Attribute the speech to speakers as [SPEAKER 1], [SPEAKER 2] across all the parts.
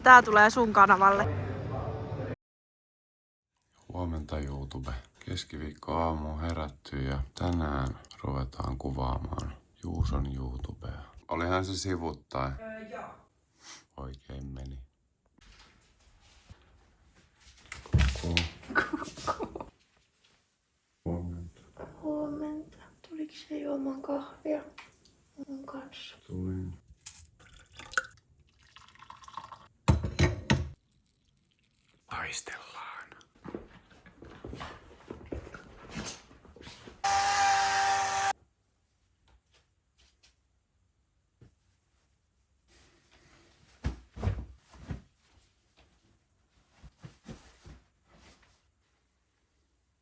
[SPEAKER 1] tää tulee sun kanavalle.
[SPEAKER 2] Huomenta YouTube. Keskiviikkoaamu herätty ja tänään ruvetaan kuvaamaan Juuson YouTubea. Olihan se sivuttain.
[SPEAKER 1] Joo.
[SPEAKER 2] Oikein meni. Huomenta.
[SPEAKER 3] Huomenta. Tuliko se juomaan kahvia mun kanssa?
[SPEAKER 2] Tulin. Taistellaan.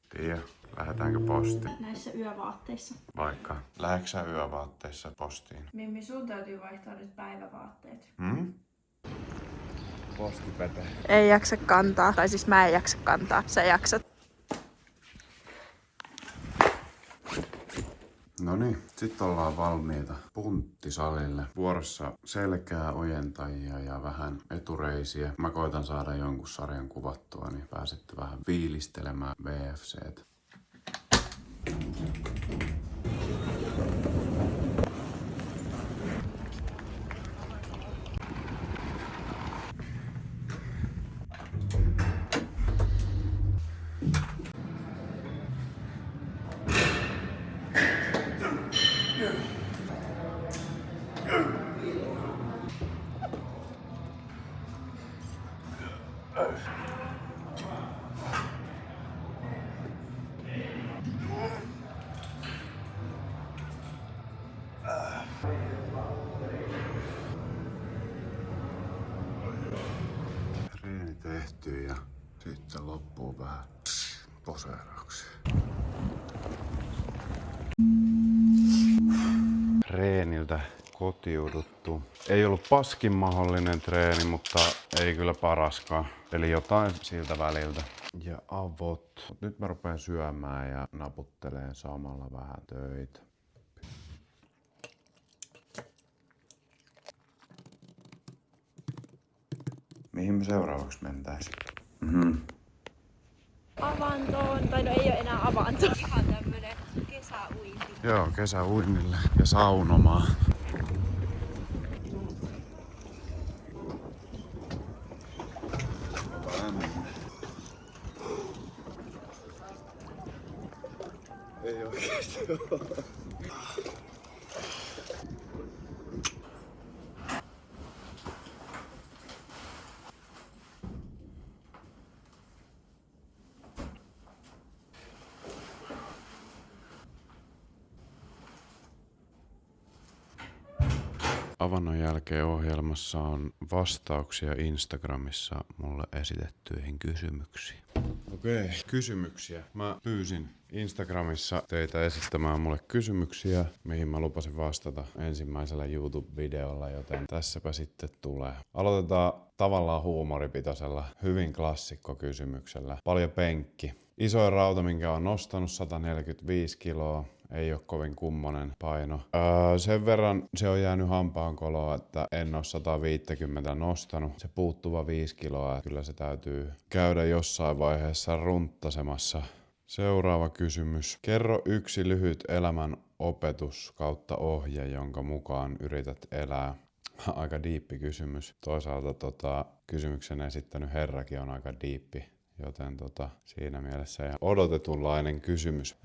[SPEAKER 2] Tiedä, lähdetäänkö postiin?
[SPEAKER 3] Näissä yövaatteissa.
[SPEAKER 2] Vaikka. Lähdekö sä yövaatteissa postiin?
[SPEAKER 3] Mimmi, sun täytyy vaihtaa nyt päivävaatteet.
[SPEAKER 2] Postipete.
[SPEAKER 1] Ei jaksa kantaa. Tai siis mä en jaksa kantaa. Sä jaksat.
[SPEAKER 2] Noniin, sit ollaan valmiita punttisalille. Vuorossa selkää ojentajia ja vähän etureisiä. Mä koitan saada jonkun sarjan kuvattua, niin pääsette vähän fiilistelemään VFC:tä. Treeni tehty ja sitten loppuu vähän poseerauksia. Treeniltä kotiuduttu. Ei ollut paskin mahdollinen treeni, mutta ei kyllä paraskaan. Eli jotain siltä väliltä. Ja avot. Nyt mä rupean syömään ja naputteleen samalla vähän töitä. Mihin me seuraavaksi mentäisiin?
[SPEAKER 1] Avantoon. Tai no ei oo enää avanto. Ihan tämmönen kesäuinti.
[SPEAKER 2] Joo, kesäuinnille ja saunomaan. Ei oikeesti oo. Avannon jälkeen ohjelmassa on vastauksia Instagramissa mulle esitettyihin kysymyksiin. Okei, kysymyksiä. Mä pyysin Instagramissa teitä esittämään mulle kysymyksiä, mihin mä lupasin vastata ensimmäisellä YouTube-videolla, joten tässäpä sitten tulee. Aloitetaan tavallaan huumoripitoisella, hyvin klassikkokysymyksellä. Paljon penkki. Isoin rauta, minkä on nostanut, 145 kiloa. Ei ole kovin kummonen paino. Sen verran se on jäänyt hampaankoloa, että en ole 150 nostanut. Se puuttuva 5 kiloa, kyllä se täytyy käydä jossain vaiheessa runttasemassa. Seuraava kysymys. Kerro yksi lyhyt elämän opetus kautta ohje, jonka mukaan yrität elää. Aika diippi kysymys. Toisaalta kysymyksen esittänyt herrakin on aika diippi. Joten siinä mielessä ja odotetunlainen kysymys.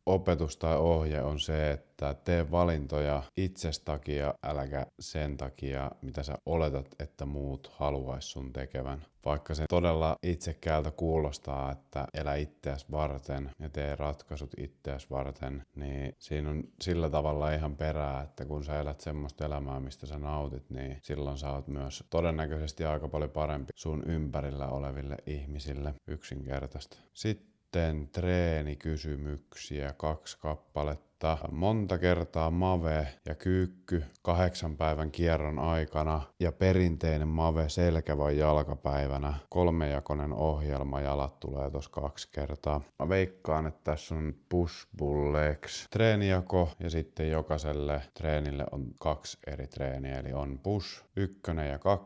[SPEAKER 2] Opetus tai ohje on se, että tee valintoja itses takia, äläkä sen takia, mitä sä oletat, että muut haluais sun tekevän. Vaikka se todella itsekäältä kuulostaa, että elä itseäsi varten ja tee ratkaisut itseäsi varten, niin siinä on sillä tavalla ihan perää, että kun sä elät semmoista elämää, mistä sä nautit, niin silloin sä oot myös todennäköisesti aika paljon parempi sun ympärillä oleville ihmisille. Yksinkertaista. Sitten treenikysymyksiä, 2 kappaletta. kappaletta, monta kertaa mave ja kyykky 8 päivän kierron aikana ja perinteinen mave selkä- vai jalkapäivänä. 3-jakoinen ohjelma, jalat tulee tossa 2 kertaa. Mä veikkaan, että tässä on push, pull, legs treenijako ja sitten jokaiselle treenille on 2 eri treeniä. Eli on push 1 ja 2,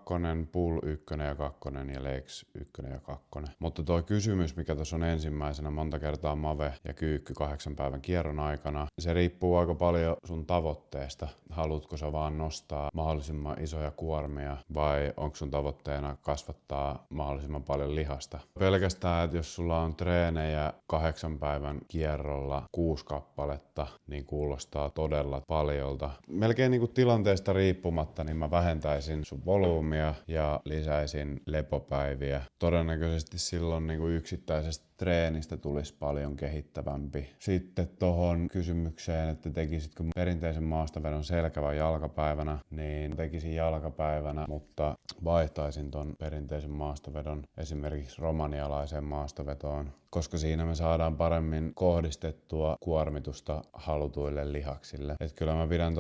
[SPEAKER 2] pull 1 ja 2 ja legs 1 ja 2. Mutta tuo kysymys, mikä tuossa on ensimmäisenä, monta kertaa mave ja kyykky 8 päivän kierron aikana, se riippuu aika paljon sun tavoitteesta. Haluatko sä vaan nostaa mahdollisimman isoja kuormia vai onko sun tavoitteena kasvattaa mahdollisimman paljon lihasta? Pelkästään, että jos sulla on treenejä 8 päivän kierrolla 6 kappaletta, niin kuulostaa todella paljolta. Melkein niin kuin tilanteesta riippumatta, niin mä vähentäisin sun volyymia ja lisäisin lepopäiviä. Todennäköisesti silloin niin kuin yksittäisestä treenistä tulisi paljon kehittävämpi. Sitten tohon kysymykseen, että tekisitkö perinteisen maastavedon selkä- vai jalkapäivänä, niin tekisin jalkapäivänä, mutta vaihtaisin ton perinteisen maastavedon esimerkiksi romanialaiseen maastavetoon, koska siinä me saadaan paremmin kohdistettua kuormitusta halutuille lihaksille. Et kyllä mä pidän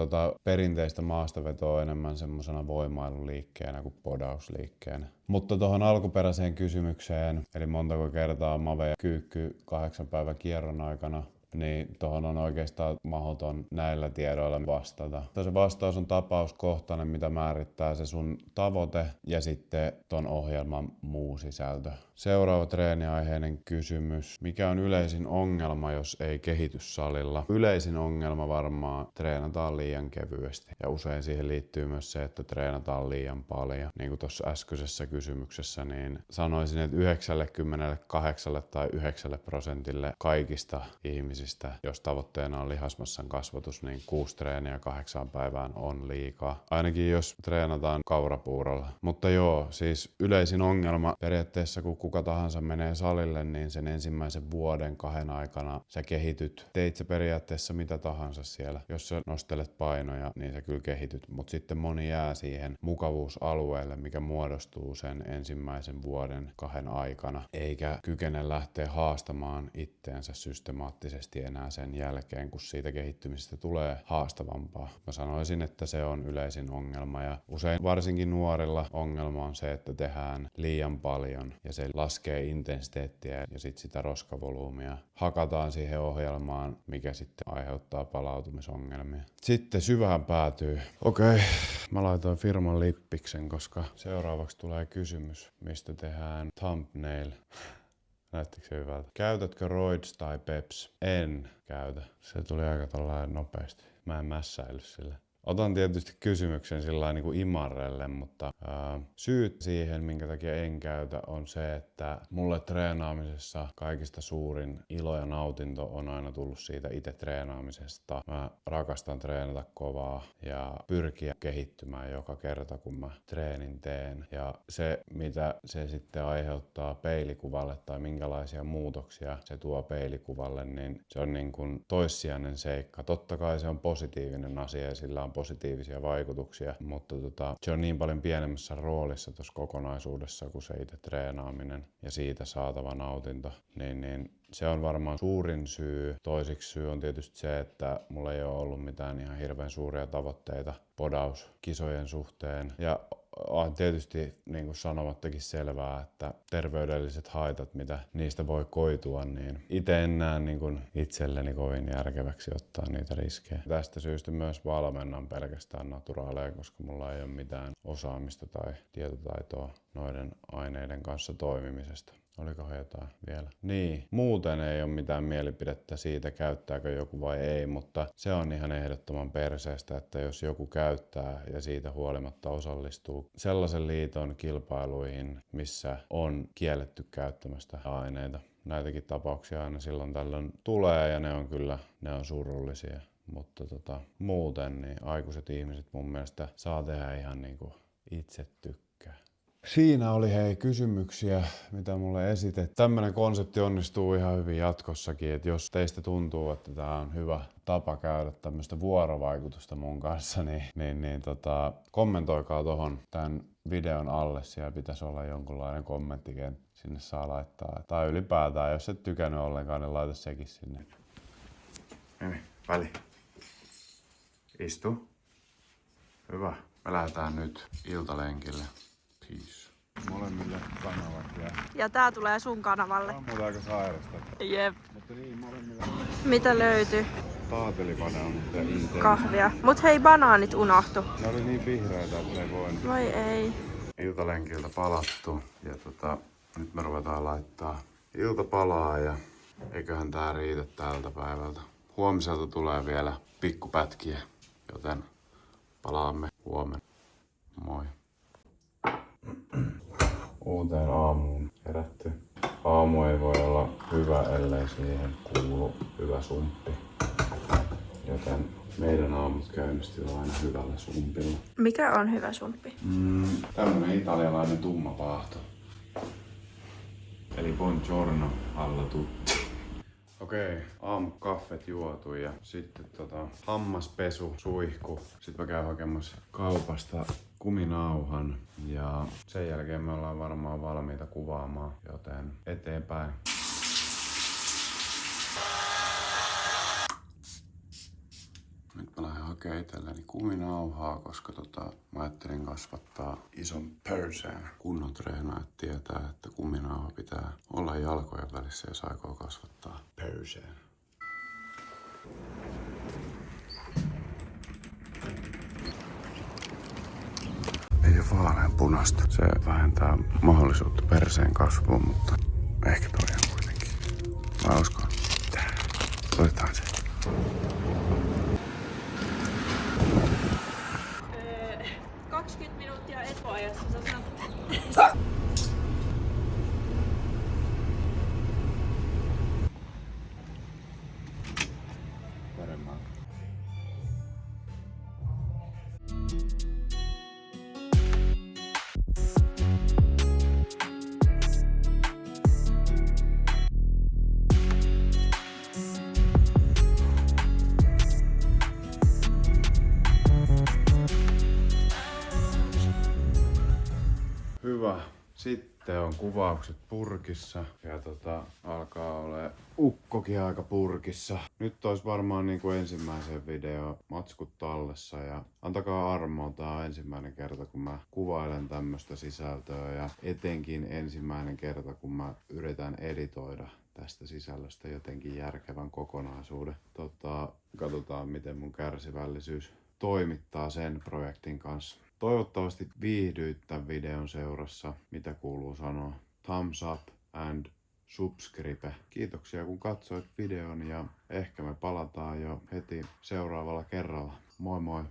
[SPEAKER 2] perinteistä maastavetoa enemmän semmosena voimailuliikkeenä kuin podausliikkeenä. Mutta tuohon alkuperäiseen kysymykseen, eli montako kertaa mave ja kyykky 8 päivän kierron aikana, niin tuohon on oikeastaan mahdoton näillä tiedoilla vastata. Se vastaus on tapauskohtainen, mitä määrittää se sun tavoite ja sitten ton ohjelman muu sisältö. Seuraava treeniaiheinen kysymys. Mikä on yleisin ongelma, jos ei kehity salilla? Yleisin ongelma varmaan treenataan liian kevyesti. Ja usein siihen liittyy myös se, että treenataan liian paljon. Niin kuin tuossa äskeisessä kysymyksessä, niin sanoisin, että 98 tai 9% kaikista ihmisistä, jos tavoitteena on lihasmassan kasvatus, niin 6 treeniä 8 päivään on liikaa. Ainakin jos treenataan kaurapuurolla. Mutta joo, siis yleisin ongelma periaatteessa, kun kuka tahansa menee salille, niin sen ensimmäisen vuoden 2 aikana sä kehityt. Teit sä periaatteessa mitä tahansa siellä. Jos sä nostelet painoja, niin sä kyllä kehityt. Mutta sitten moni jää siihen mukavuusalueelle, mikä muodostuu sen ensimmäisen vuoden 2 aikana. Eikä kykene lähteä haastamaan itteensä systemaattisesti enää sen jälkeen, kun siitä kehittymisestä tulee haastavampaa. Mä sanoisin, että se on yleisin ongelma. Ja usein varsinkin nuorilla ongelma on se, että tehdään liian paljon ja se laskee intensiteettiä ja sitten sitä roskavolyymia hakataan siihen ohjelmaan, mikä sitten aiheuttaa palautumisongelmia. Sitten syvään päätyy. Okei, mä laitoin firman lippiksen, koska seuraavaksi tulee kysymys, mistä tehdään thumbnail. Näyttikö se hyvältä? Käytätkö roids tai peps? En käytä. Se tuli aika tällainen nopeasti. Mä en mässäily sillä. Otan tietysti kysymyksen sillä niin kuin imarrelle, mutta syyt siihen, minkä takia en käytä, on se, että mulle treenaamisessa kaikista suurin ilo ja nautinto on aina tullut siitä itse treenaamisesta. Mä rakastan treenata kovaa ja pyrkiä kehittymään joka kerta, kun mä treenin teen. Ja se, mitä se sitten aiheuttaa peilikuvalle tai minkälaisia muutoksia se tuo peilikuvalle, niin se on niin kuin toissijainen seikka. Totta kai se on positiivinen asia ja sillä on positiivisia vaikutuksia, mutta se on niin paljon pienemmässä roolissa tuossa kokonaisuudessa kuin se itse treenaaminen ja siitä saatava nautinto, niin se on varmaan suurin syy. Toisiksi syy on tietysti se, että mulla ei ole ollut mitään ihan hirveän suuria tavoitteita podauskisojen suhteen. Ja on tietysti niin kuin sanomattakin selvää, että terveydelliset haitat, mitä niistä voi koitua, niin itse en näe niin kuin itselleni kovin järkeväksi ottaa niitä riskejä. Tästä syystä myös valmennan pelkästään naturaaleja, koska mulla ei ole mitään osaamista tai tietotaitoa noiden aineiden kanssa toimimisesta. Olikohan jotain vielä? Niin, muuten ei ole mitään mielipidettä siitä, käyttääkö joku vai ei, mutta se on ihan ehdottoman perseestä, että jos joku käyttää ja siitä huolimatta osallistuu sellaisen liiton kilpailuihin, missä on kielletty käyttämästä aineita. Näitäkin tapauksia aina silloin tällöin tulee ja ne on surullisia. Mutta muuten niin aikuiset ihmiset mun mielestä saa tehdä ihan niin kuin itse tykkää. Siinä oli kysymyksiä, mitä mulle esitettiin. Tämmönen konsepti onnistuu ihan hyvin jatkossakin, että jos teistä tuntuu, että tää on hyvä tapa käydä tämmöistä vuorovaikutusta mun kanssa, niin kommentoikaa tohon tämän videon alle. Siellä pitäisi olla jonkunlainen kommenttikenttä, sinne saa laittaa. Tai ylipäätään, jos et tykännyt ollenkaan, niin laita sekin sinne. Väli. Istu. Hyvä. Me lähdetään nyt iltalenkille. Peace. Molemmille kanavat
[SPEAKER 1] Ja tää tulee sun kanavalle.
[SPEAKER 2] on muuta aika sairasta.
[SPEAKER 1] Jep.
[SPEAKER 2] Mutta niin, molemmilla
[SPEAKER 1] Mitä löytyi?
[SPEAKER 2] taatelibanaa, mutta intense.
[SPEAKER 1] Kahvia. Mut hei, banaanit unohtu.
[SPEAKER 2] Ne oli niin vihreitä, että ei voinut.
[SPEAKER 1] Vai ei?
[SPEAKER 2] Iltalenkiltä palattu ja nyt me ruvetaan laittaa iltapalaa ja eiköhän tää riitä tältä päivältä. Huomiselta tulee vielä pikkupätkiä, joten palaamme huomenna. Moi. Uuteen aamuun herätty. Aamu ei voi olla hyvä, ellei siihen kuulu hyvä sumppi. Joten meidän aamut käynnistyy aina hyvällä sumpilla.
[SPEAKER 1] Mikä on hyvä sumppi?
[SPEAKER 2] Tämmönen italialainen tumma paahto. Eli buongiorno alla tutti. Okei, aamukaffet juotu ja sitten hammaspesu, suihku. Sitten mä käyn hakemassa kaupasta kuminauhan ja sen jälkeen me ollaan varmaan valmiita kuvaamaan, joten eteenpäin. Nyt mä lähden hakemaan itselleni kuminauhaa, koska mä ajattelin kasvattaa ison perseen. Kunnon treenaajat tietää, että kuminauha pitää olla jalkojen välissä, jos aikoo kasvattaa perseen. Ei ole vaaleanpunasta. Se vähentää mahdollisuutta perseen kasvuun, mutta ehkä toi on kuitenkin. Mä uskon. Otetaan se.
[SPEAKER 1] Etuajassa sä sanot.
[SPEAKER 2] Paremmin. Hyvä. Sitten on kuvaukset purkissa ja alkaa ole ukkokin aika purkissa. Nyt olisi varmaan niin kuin ensimmäisen video matskut tallessa ja antakaa armoa, tää on ensimmäinen kerta kun mä kuvailen tämmöstä sisältöä ja etenkin ensimmäinen kerta kun mä yritän editoida tästä sisällöstä jotenkin järkevän kokonaisuuden. Katsotaan miten mun kärsivällisyys toimittaa sen projektin kanssa. Toivottavasti viihdyit tämän videon seurassa. Mitä kuuluu sanoa? Thumbs up and subscribe. Kiitoksia kun katsoit videon ja ehkä me palataan jo heti seuraavalla kerralla. Moi moi!